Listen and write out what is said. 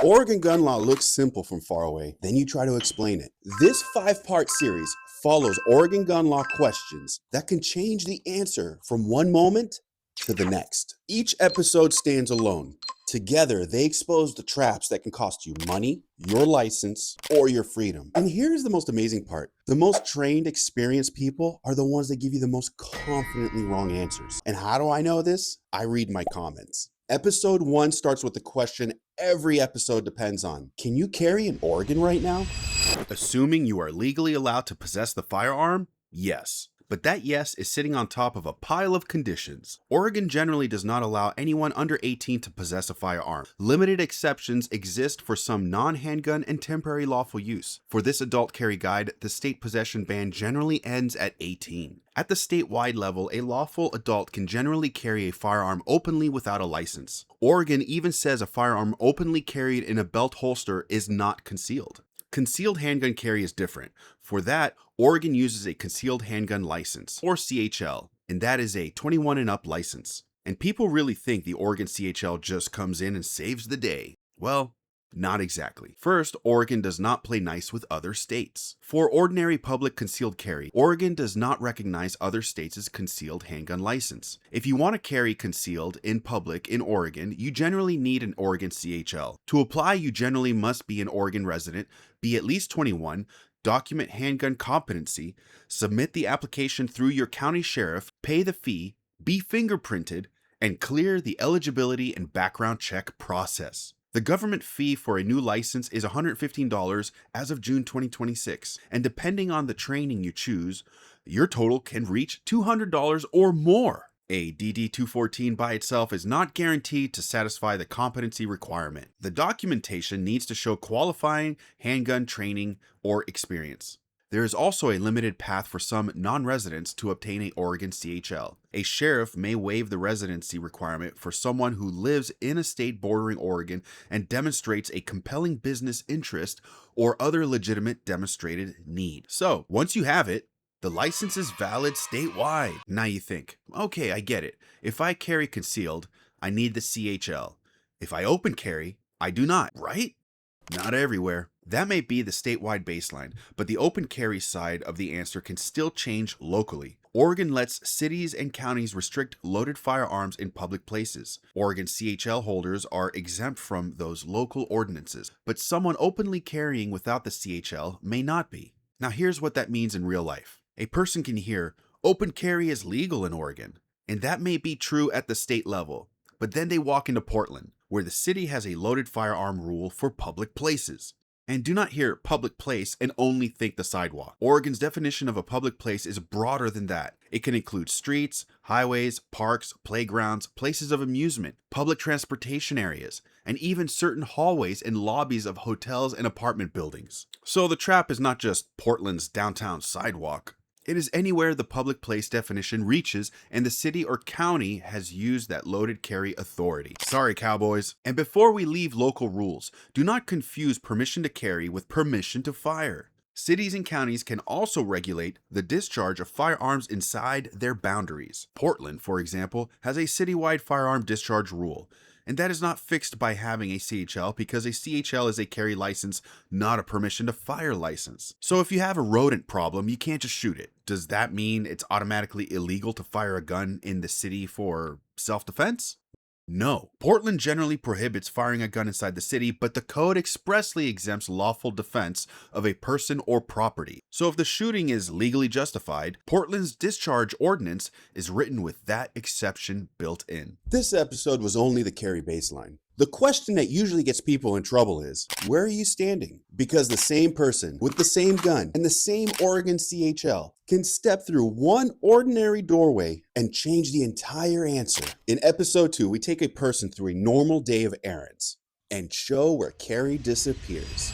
Oregon gun law looks simple from far away, then you try to explain it. This 5-part series follows Oregon gun law questions that can change the answer from one moment to the next. Each episode stands alone. Together, they expose the traps that can cost you money, your license, or your freedom. And here's the most amazing part. The most trained, experienced people are the ones that give you the most confidently wrong answers. And how do I know this? I read my comments. Episode 1 starts with the question every episode depends on. Can you carry in Oregon right now? Assuming you are legally allowed to possess the firearm? Yes. But that yes is sitting on top of a pile of conditions. Oregon generally does not allow anyone under 18 to possess a firearm. Limited exceptions exist for some non-handgun and temporary lawful use. For this adult carry guide, the state possession ban generally ends at 18. At the statewide level, a lawful adult can generally carry a firearm openly without a license. Oregon even says a firearm openly carried in a belt holster is not concealed. Concealed handgun carry is different. For that, Oregon uses a concealed handgun license, or CHL, and that is a 21 and up license. And people really think the Oregon CHL just comes in and saves the day. Well, not exactly. First, Oregon does not play nice with other states. For ordinary public concealed carry, Oregon does not recognize other states' concealed handgun license. If you want to carry concealed in public in Oregon, you generally need an Oregon CHL. To apply, you generally must be an Oregon resident, be at least 21, document handgun competency, submit the application through your county sheriff, pay the fee, be fingerprinted, and clear the eligibility and background check process. The government fee for a new license is $115 as of June 2026, and depending on the training you choose, your total can reach $200 or more. A DD-214 by itself is not guaranteed to satisfy the competency requirement. The documentation needs to show qualifying handgun training or experience. There is also a limited path for some non-residents to obtain an Oregon CHL. A sheriff may waive the residency requirement for someone who lives in a state bordering Oregon and demonstrates a compelling business interest or other legitimate demonstrated need. So, once you have it, the license is valid statewide. Now you think, okay, I get it. If I carry concealed, I need the CHL. If I open carry, I do not, right? Not everywhere. That may be the statewide baseline, but the open carry side of the answer can still change locally. Oregon lets cities and counties restrict loaded firearms in public places. Oregon CHL holders are exempt from those local ordinances, but someone openly carrying without the CHL may not be. Now here's what that means in real life. A person can hear, open carry is legal in Oregon, and that may be true at the state level, but then they walk into Portland, where the city has a loaded firearm rule for public places. And do not hear public place and only think the sidewalk. Oregon's definition of a public place is broader than that. It can include streets, highways, parks, playgrounds, places of amusement, public transportation areas, and even certain hallways and lobbies of hotels and apartment buildings. So the trap is not just Portland's downtown sidewalk. It is anywhere the public place definition reaches and the city or county has used that loaded carry authority. Sorry, cowboys. And before we leave local rules, do not confuse permission to carry with permission to fire. Cities and counties can also regulate the discharge of firearms inside their boundaries. Portland, for example, has a citywide firearm discharge rule. And that is not fixed by having a CHL because a CHL is a carry license, not a permission to fire license. So if you have a rodent problem, you can't just shoot it. Does that mean it's automatically illegal to fire a gun in the city for self-defense? No. Portland generally prohibits firing a gun inside the city, but the code expressly exempts lawful defense of a person or property. So if the shooting is legally justified, Portland's discharge ordinance is written with that exception built in. This episode was only the carry baseline. The question that usually gets people in trouble is, where are you standing? Because the same person with the same gun and the same Oregon CHL can step through one ordinary doorway and change the entire answer. In episode 2, we take a person through a normal day of errands and show where carry disappears.